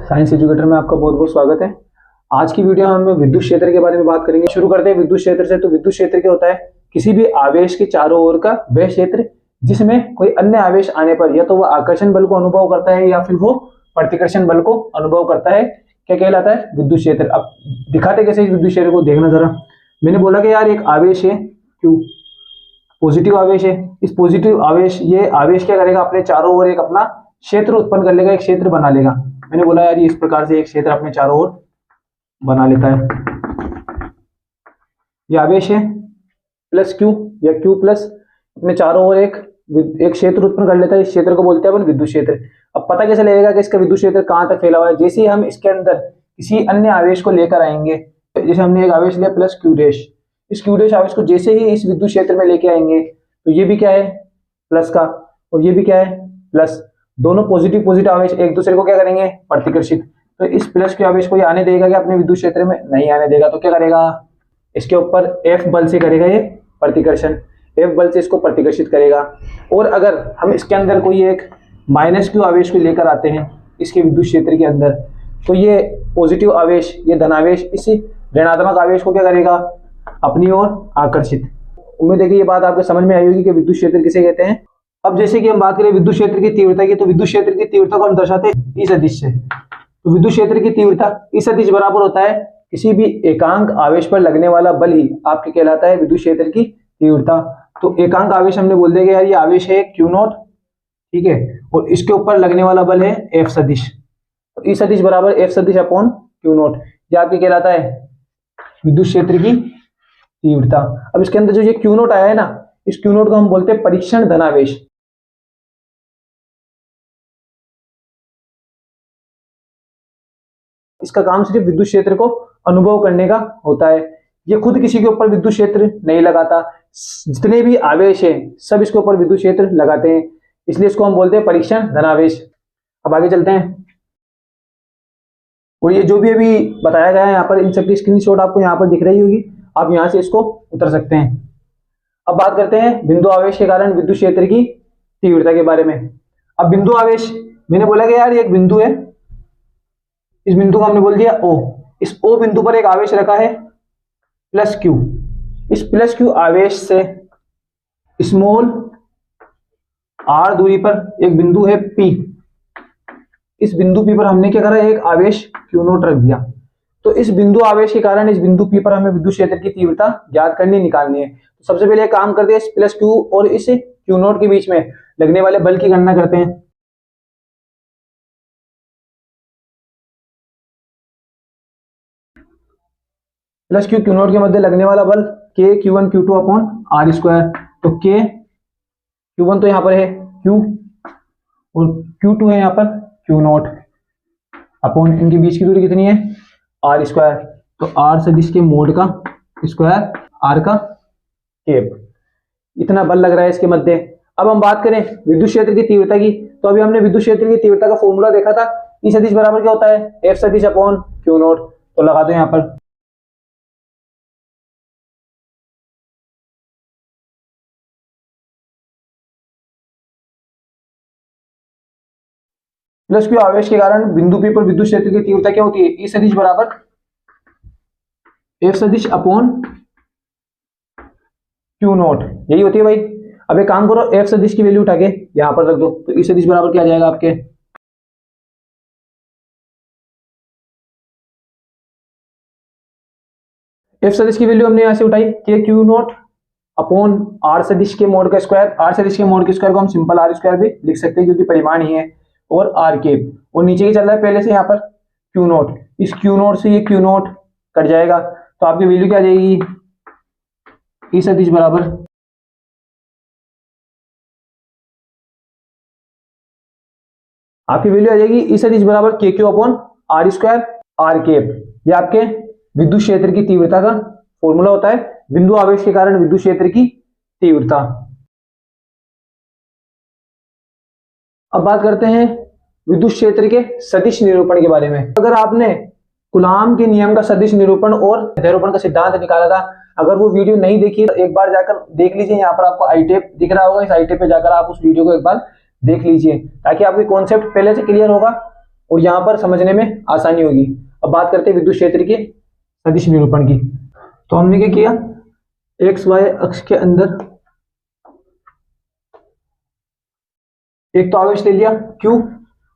Science educator में आपका बहुत बहुत स्वागत है। आज की वीडियो में हम विद्युत क्षेत्र के बारे में बात करेंगे। शुरू करते हैं विद्युत क्षेत्र से। तो विद्युत क्षेत्र क्या होता है? किसी भी आवेश के चारों ओर का वह क्षेत्र जिसमें कोई अन्य आवेश आने पर या तो वह आकर्षण बल को अनुभव करता है या फिर वो प्रतिकर्षण बल को अनुभव करता है, क्या कहलाता है? विद्युत क्षेत्र। अब दिखाते कैसे इस विद्युत क्षेत्र को, देखना जरा। मैंने बोला कि यार एक आवेश है Q, पॉजिटिव आवेश है। इस पॉजिटिव आवेश, ये आवेश क्या करेगा? अपने चारों ओर एक अपना क्षेत्र उत्पन्न कर लेगा, एक क्षेत्र बना लेगा। मैंने बोला यार ये इस प्रकार से एक क्षेत्र अपने चारों ओर बना लेता है। ये आवेश है प्लस Q या Q प्लस अपने चारों ओर एक क्षेत्र उत्पन्न कर लेता है। इस क्षेत्र को बोलते हैं अपन विद्युत क्षेत्र। अब पता कैसे लगेगा कि इसका विद्युत क्षेत्र कहां तक फैला हुआ है? जैसे ही हम इसके अंदर किसी अन्य आवेश को लेकर आएंगे, जैसे हमने एक आवेश लिया प्लस Q डैश, इस Q डैश आवेश को जैसे ही इस विद्युत क्षेत्र में लेके आएंगे तो ये भी क्या है? प्लस का, और ये भी क्या है? प्लस। दोनों पॉजिटिव पॉजिटिव आवेश एक दूसरे को क्या करेंगे? प्रतिकर्षित। तो इस प्लस के आवेश को ये आने देगा क्या अपने विद्युत क्षेत्र में? नहीं आने देगा। तो क्या करेगा? इसके ऊपर F बल से करेगा ये प्रतिकर्षण, F बल से इसको प्रतिकर्षित करेगा। और अगर हम इसके अंदर कोई एक माइनस Q आवेश को लेकर आते हैं इसके विद्युत क्षेत्र के अंदर, तो ये पॉजिटिव आवेश, ये धनावेश इस ऋणात्मक आवेश को क्या करेगा? अपनी ओर आकर्षित। उम्मीद है कि ये बात आपको समझ में आई होगी कि विद्युत क्षेत्र किसे कहते हैं। अब जैसे कि हम बात करें विद्युत क्षेत्र की तीव्रता की, तो विद्युत क्षेत्र की तीव्रता को हम दर्शाते हैं ई सदिश से। तो विद्युत क्षेत्र की तीव्रता ई सदिश बराबर होता है किसी भी एकांक आवेश पर लगने वाला बल ही आपके कहलाता है विद्युत क्षेत्र की तीव्रता। तो एकांक आवेश हमने बोल दिया कि यार ये आवेश है Q नॉट, ठीक है, और इसके ऊपर लगने वाला बल है F सदिश। तो ई सदिश बराबर F सदिश अपॉन Q नॉट, ये आपके कहलाता है विद्युत क्षेत्र की तीव्रता। अब इसके अंदर जो ये Q नॉट आया है ना, इस Q नॉट को हम बोलते हैं परीक्षण धनावेश। इसका काम सिर्फ विद्युत क्षेत्र को अनुभव करने का होता है। ये खुद किसी के ऊपर विद्युत क्षेत्र नहीं लगाता। जितने भी आवेश हैं सब इसके ऊपर विद्युत क्षेत्र लगाते हैं, इसलिए इसको हम बोलते हैं परीक्षण धनावेश। अब आगे चलते हैं। और ये जो भी अभी बताया गया है यहाँ पर, इन सबकी स्क्रीनशॉट आपको यहाँ पर दिख रही होगी, आप यहाँ से इसको उतर सकते हैं। अब बात करते हैं बिंदु आवेश के कारण विद्युत क्षेत्र की तीव्रता के बारे में। अब बिंदु आवेश, मैंने बोला कि यार ये एक बिंदु है, इस बिंदु को हमने बोल दिया O। इस O बिंदु पर एक आवेश रखा है प्लस Q। इस प्लस Q आवेश से स्मॉल r दूरी पर एक बिंदु है P। इस बिंदु P पर हमने क्या करा? एक आवेश Q नोट रख दिया। तो इस बिंदु आवेश के कारण इस बिंदु P पर हमें विद्युत क्षेत्र की तीव्रता ज्ञात करनी, निकालनी है। तो सबसे पहले काम करते हैं, इस प्लस Q और इस Q नोट के बीच में लगने वाले बल की गणना करते हैं। प्लस Q Q नोट के मध्य लगने वाला बल K Q1 Q2 upon R square. तो K Q1 तो यहाँ पर है Q और Q2 है यहाँ पर Q नोट अपॉन इनके बीच की दूरी कितनी है? R square. तो R सदिश के मोड का स्क्वायर, R का केप। इतना बल लग रहा है इसके मध्य। अब हम बात करें विद्युत क्षेत्र की तीव्रता की, तो अभी हमने विद्युत क्षेत्र की तीव्रता का फॉर्मूला देखा था। ई सदिश बराबर क्या होता है? F सदिश अपॉन Q नोट। तो लगा दो यहाँ पर। प्लस Q आवेश के कारण बिंदु P पर विद्युत क्षेत्र की तीव्रता क्या होती है? ई सदिश बराबर F सदिश अपॉन Q नोट, यही होती है भाई। अब एक काम करो, F सदिश की वैल्यू उठा के यहां पर रख दो। तो ई सदिश बराबर क्या आ जाएगा आपके? F सदिश की वैल्यू हमने यहां से उठाई कि Q नोट अपॉन R सदिश के मोड का स्क्वायर। R सदिश के मोड के स्क्वायर को हम सिंपल R स्क्वायर भी लिख सकते हैं क्योंकि परिमाण ही है, और R केप। और नीचे की चल रहा है पहले से यहाँ पर Q नोट। इस Q नोट से ये Q नोट कट जाएगा, तो आपकी वैल्यू क्या आ जाएगी? ई सदिश बराबर आपकी वैल्यू आ जाएगी ई सदिश बराबर KQ upon R square R cap. ये आपके विद्युत क्षेत्र की तीव्रता का फॉर्मूला होता है, बिंदु आवेश के कारण विद्युत क्षेत्र की तीव्रता। अब बात करते हैं विद्युत क्षेत्र के सदिश निरूपण के बारे में। अगर आपने कूलाम के नियम का सदिश निरूपण और ध्रुवण का सिद्धांत निकाला था, अगर वो वीडियो नहीं देखी तो एक बार जाकर देख लीजिए। यहाँ पर आपको आई टेप दिख रहा होगा, इस आई टेप पे जाकर आप उस वीडियो को एक बार देख लीजिए ताकि आपकी कॉन्सेप्ट पहले से क्लियर होगा और यहाँ पर समझने में आसानी होगी। अब बात करते हैं विद्युत क्षेत्र के सदिश निरूपण की। तो हमने क्या किया, एक्स वाई अक्ष के अंदर एक तो आवेश ले लिया Q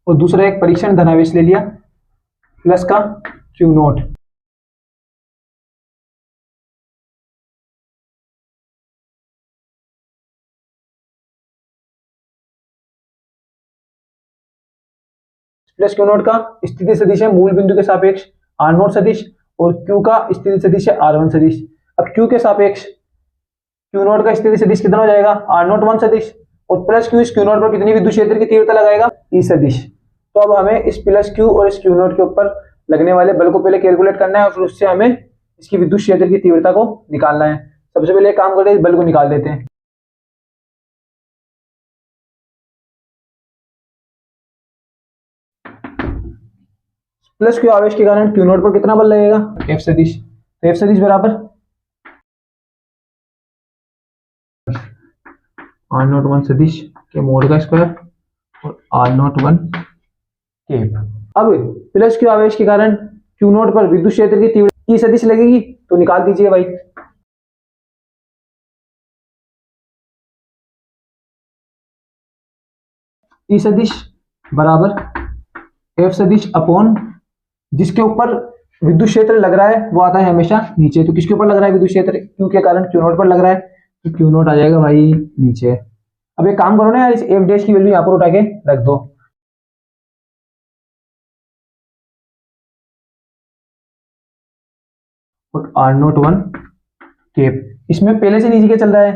और दूसरा एक परीक्षण धनावेश ले लिया प्लस का Q not. Plus Q not का स्थिति सदिश है मूल बिंदु के सापेक्ष R नॉट सदिश और Q का स्थिति सदिश है R1 सदिश। अब Q के सापेक्ष Q नॉट का स्थिति सदिश कितना हो जाएगा, R नॉट 1 सदिश और प्लस Q इस Q नॉट पर कितनी विद्युत क्षेत्र की तीव्रता लगाएगा, E सदिश। तो अब हमें इस प्लस Q और इस Q नॉट के ऊपर लगने वाले बल को पहले कैलकुलेट करना है और फिर उससे हमें इसकी विद्युत क्षेत्र की तीव्रता को निकालना है। सबसे पहले एक काम करते हैं, बल को निकाल देते हैं। प्लस Q आवेश के कारण Q नॉट पर कितना बल लगेगा, F सदिश। तो F सदिश बराबर R नॉट 1 सदिश के मोड का स्क्वायर और R नॉट 1 केप। अब प्लस Q आवेश के कारण Q नॉट पर विद्युत क्षेत्र की तीव्रता E सदिश लगेगी, तो निकाल दीजिए भाई। E सदिश बराबर F सदिश अपॉन जिसके ऊपर विद्युत क्षेत्र लग रहा है वो आता है हमेशा नीचे। तो किसके ऊपर लग रहा है विद्युत क्षेत्र, Q के कारण Q नॉट पर लग रहा है, तो Q नॉट आ जाएगा भाई नीचे। अब एक काम करो ना यार, इस F डैश की वैल्यू यहाँ पर उठा के रख दो। और R नॉट 1 केप इसमें पहले से नीचे क्या चल रहा है,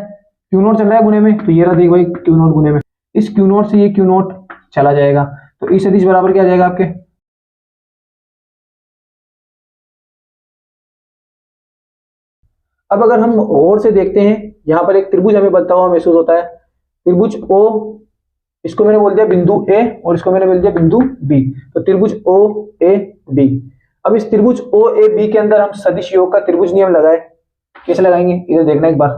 Q नॉट चल रहा है गुने में, तो ये रहा देख भाई Q नॉट गुने में, इस Q नॉट से ये Q नॉट चला जाएगा। तो E सदिश बराबर क्या आ जाएगा आपके, अब अगर हम और से देखते हैं, यहाँ पर एक त्रिभुज हमें बनता हुआ महसूस होता है। त्रिभुज O, इसको मैंने बोल दिया बिंदु A और इसको मैंने बोल दिया बिंदु B। तो त्रिभुज OAB। अब इस त्रिभुज OAB के अंदर हम सदिश योग का त्रिभुज नियम लगाए, कैसे लगाएंगे इधर देखना एक बार।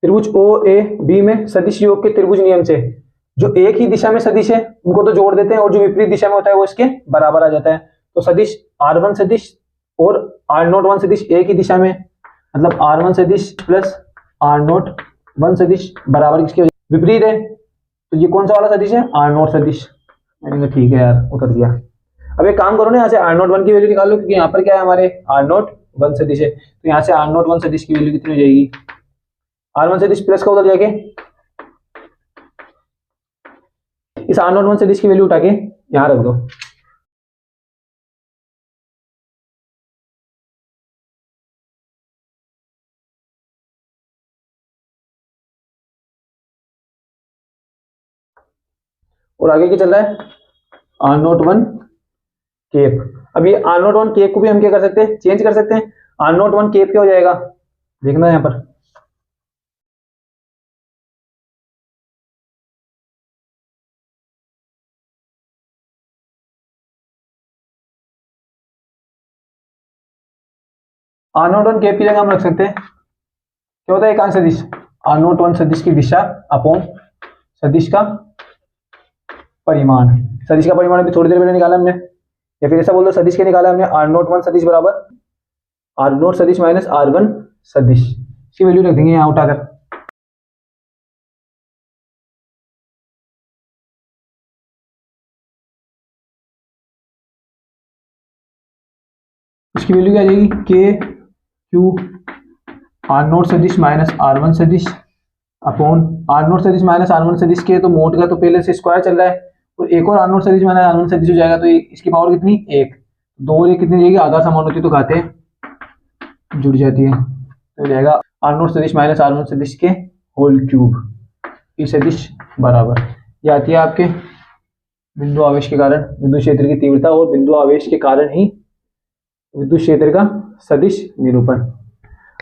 त्रिभुज OAB में सदिश योग के त्रिभुज नियम से जो एक ही दिशा में सदिश है उनको तो जोड़ देते हैं और जो विपरीत दिशा में होता है वो इसके बराबर आ जाता है। तो सदिश R1 सदिश और R नॉट 1 सदिश एक ही दिशा में, मतलब R1 सदिश प्लस R नॉट 1 सदिश बराबर किसके विपरीत है। तो ये कौन सा वाला सदिश है, R नॉट सदिश। मैंने कहा ठीक है यार, उतर दिया। अब एक काम करो ना, यहाँ से R नॉट 1 की वैल्यू निकाल लो, क्योंकि यहाँ पर क्या है हमारे R नॉट 1 सदिश है। तो यहाँ से R नॉट 1 सदिश की वैल्यू कितनी हो जाएगी, R1 सदिश प्लस का उधर जाके इस R नॉट 1 सदिश की वैल्यू उठा के यहाँ रख दो। और आगे क्या चल रहा है, R नॉट 1 केप। अब ये R नॉट 1 केप को भी हम क्या कर सकते हैं, चेंज कर सकते हैं। R नॉट 1 केप क्या हो जाएगा, देखना यहाँ पर, R नॉट 1 केप की जगह हम रख सकते हैं क्या होता है एकांश सदिश, R नॉट 1 सदिश की दिशा अपॉन सदिश का परिमाण। सदिश का परिमाण अभी थोड़ी देर पहले निकाला हमने, या फिर ऐसा बोल दो सदिश के निकाला हमने, R नॉट 1 सदिश बराबर R नॉट सदिश माइनस R1 सदिश, इसकी वैल्यू रख देंगे यहाँ उठाकर। इसकी वैल्यू क्या आ जाएगी, के क्यू R नॉट सदिश माइनस R1 सदिश अपॉन R नॉट सदिश माइनस R1 सदिश के तो मोड का तो पहले से स्क्वायर चल रहा है, और एक और R नॉट सदिश माइनस R1 सदिश हो जाएगा, तो इसकी पावर कितनी, एक। दो और एक कितनी जाएगी, आधार समान होती है तो घाते जुड़ जाती है, तो हो जाएगा R नॉट सदिश माइनस R1 सदिश के होल क्यूब। ई सदिश बराबर ये आती है आपके बिंदु आवेश के कारण विद्युत क्षेत्र की तीव्रता और बिंदु आवेश के कारण ही विद्युत क्षेत्र का सदिश निरूपण।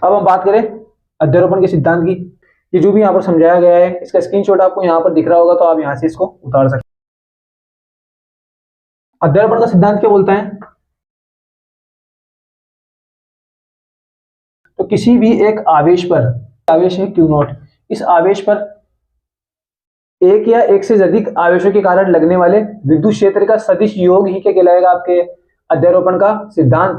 अब हम बात करें अध्यारोपण के सिद्धांत की। ये जो भी यहाँ पर समझाया गया है इसका स्क्रीनशॉट आपको यहाँ पर दिख रहा होगा, तो आप यहाँ से इसको उतार सकते हैं। अध्यारोपण का सिद्धांत क्या बोलता है, तो किसी भी एक आवेश पर आवेश है क्यू नॉट। इस आवेश पर एक या एक से अधिक आवेशों के कारण लगने वाले विद्युत क्षेत्र का सदिश योग ही क्या कहलाएगा आपके अध्यारोपण का सिद्धांत।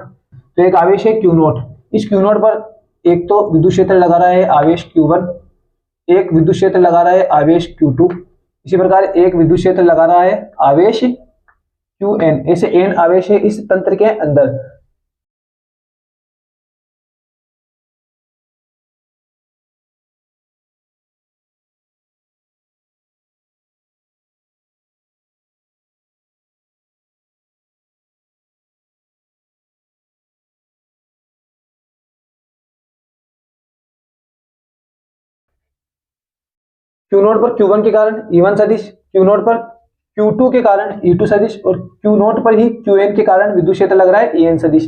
तो एक आवेश है क्यू नॉट, इस क्यू नॉट पर एक तो विद्युत क्षेत्र लगा रहा है आवेश Q1, एक विद्युत क्षेत्र लगा रहा है आवेश Q2, इसी प्रकार एक विद्युत क्षेत्र लगा रहा है आवेश Qn। ऐसे n आवेश है इस तंत्र के अंदर। Q नोट पर Q1 के कारण E1 सदिश, Q नोट पर Q2 के कारण E2 सदिश और Q नोट पर ही Qn के कारण विद्युत क्षेत्र लग रहा है En सदिश।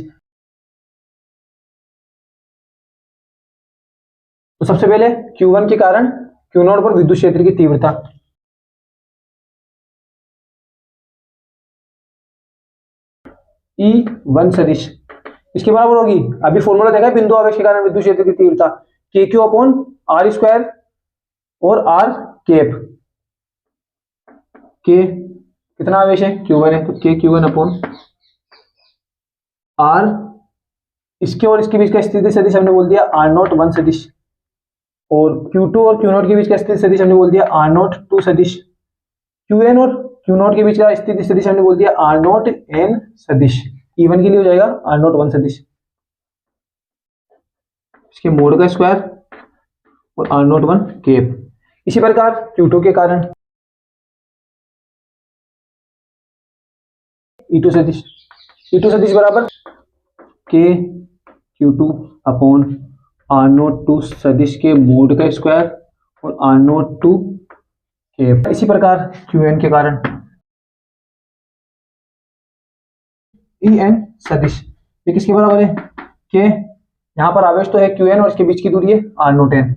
तो सबसे पहले Q1 के कारण Q नोट पर विद्युत क्षेत्र की तीव्रता E1 सदिश इसके बराबर होगी, अभी फॉर्मूला देखा है बिंदु आवेश के कारण विद्युत क्षेत्र की तीव्रता KQ अपॉन R स्क्वायर और R कैप। K कितना आवेश है Q1 है, तो KQ1 अपॉन R, इसके और इसके बीच का स्थिति सदिश हमने बोल दिया R01 सदिश, और Q2 और Q0 के बीच का स्थिति सदिश हमने बोल दिया R02 सदिश, Qn और Q0 के बीच का स्थिति सदिश हमने बोल दिया R0n सदिश। E1 के लिए हो जाएगा R01 सदिश, इसके मोड का स्क्वायर और R01 कैप। इसी प्रकार Q2 के कारण E2 सदिश, E2 सदिश बराबर KQ2 अपॉन R02 सदिश के मोड का स्क्वायर और R02 कैप। इसी प्रकार Qn के कारण En सदिश, ये किसके बराबर है के, यहां पर आवेश तो है Qn और इसके बीच की दूरी है R0n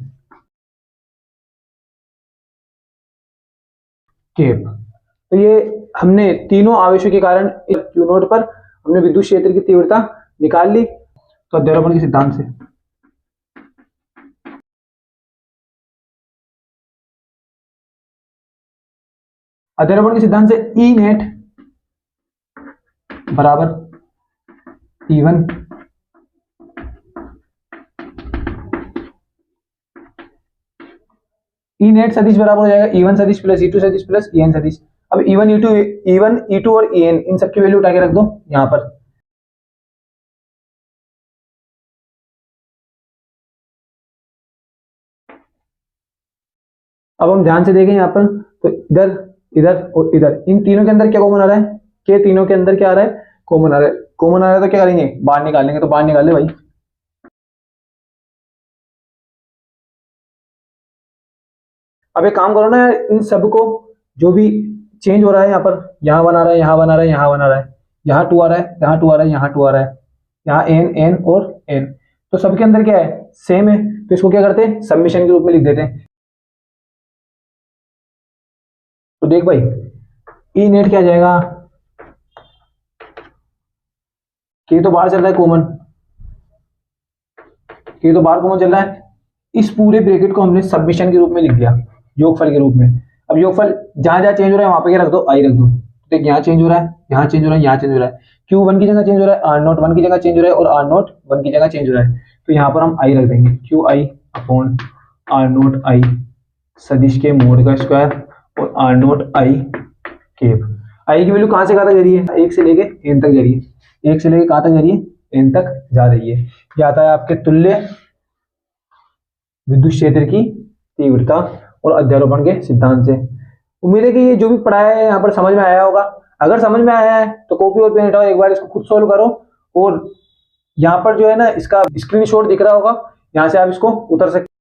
कैप। तो ये हमने तीनों आवेशों के कारण Q नोट पर हमने विद्युत क्षेत्र की तीव्रता निकाल ली। तो अध्यारोपण के सिद्धांत से अध्यारोपण के सिद्धांत से E नेट बराबर E1 E नेट सदिश बराबर हो जाएगा E1 सदिश प्लस E2 सदिश प्लस En सदिश। अब E1 E2 और En इन सबकी वैल्यू उठा के रख दो यहां पर। अब हम ध्यान से देखें यहां पर, तो इधर इधर और इधर इन तीनों के अंदर क्या कॉमन आ रहा है, के तीनों के अंदर क्या आ रहा है कॉमन आ रहा है। कॉमन आ रहा है तो क्या करेंगे बाहर निकालेंगे, तो बाहर निकाल ले भाई। अब एक काम करो ना, इन सबको जो भी चेंज हो रहा है यहाँ पर, यहाँ वन आ रहा है, यहाँ वन आ रहा है, यहाँ वन आ रहा है, यहाँ टू आ रहा है, यहाँ टू आ रहा है, यहाँ टू आ रहा है, यहाँ एन एन और एन, तो सबके अंदर क्या है सेम है, तो इसको क्या करते हैं सबमिशन के रूप में लिख देते हैं। तो देख भाई ई नेट क्या आ जाएगा, के तो बाहर चल रहा है कॉमन, के तो बाहर कॉमन चल रहा है, इस पूरे ब्रैकेट को हमने सबमिशन के रूप में लिख दिया योगफल के रूप में। अब योगफल जहां जहां चेंज हो रहा है वहां पे क्या रख दो आई रख दो, देख यहाँ चेंज हो रहा है, यहाँ चेंज हो रहा है, यहाँ चेंज हो रहा है, Q1 की जगह चेंज हो रहा है, R01 की जगह चेंज हो रहा है और R01 की जगह चेंज हो रहा है, तो यहाँ पर हम आई रख देंगे QI अपॉन R0I सदिश के मोड का स्क्वायर और R0I कैप। आई की वैल्यू कहां से कहां तक जा रही है, 1 से लेके n तक जा रही है, 1 से लेके कहां तक जा रही है n तक जा रही है। यह आता है आपके तुल्य विद्युत क्षेत्र की तीव्रता और अध्यारोपण के सिद्धांत से। उम्मीद है कि ये जो भी पढ़ाया है यहाँ पर समझ में आया होगा। अगर समझ में आया है तो कॉपी और पेन हटाओ, एक बार इसको खुद सोल्व करो, और यहाँ पर जो है ना इसका स्क्रीनशॉट दिख रहा होगा, यहाँ से आप इसको उतर सकते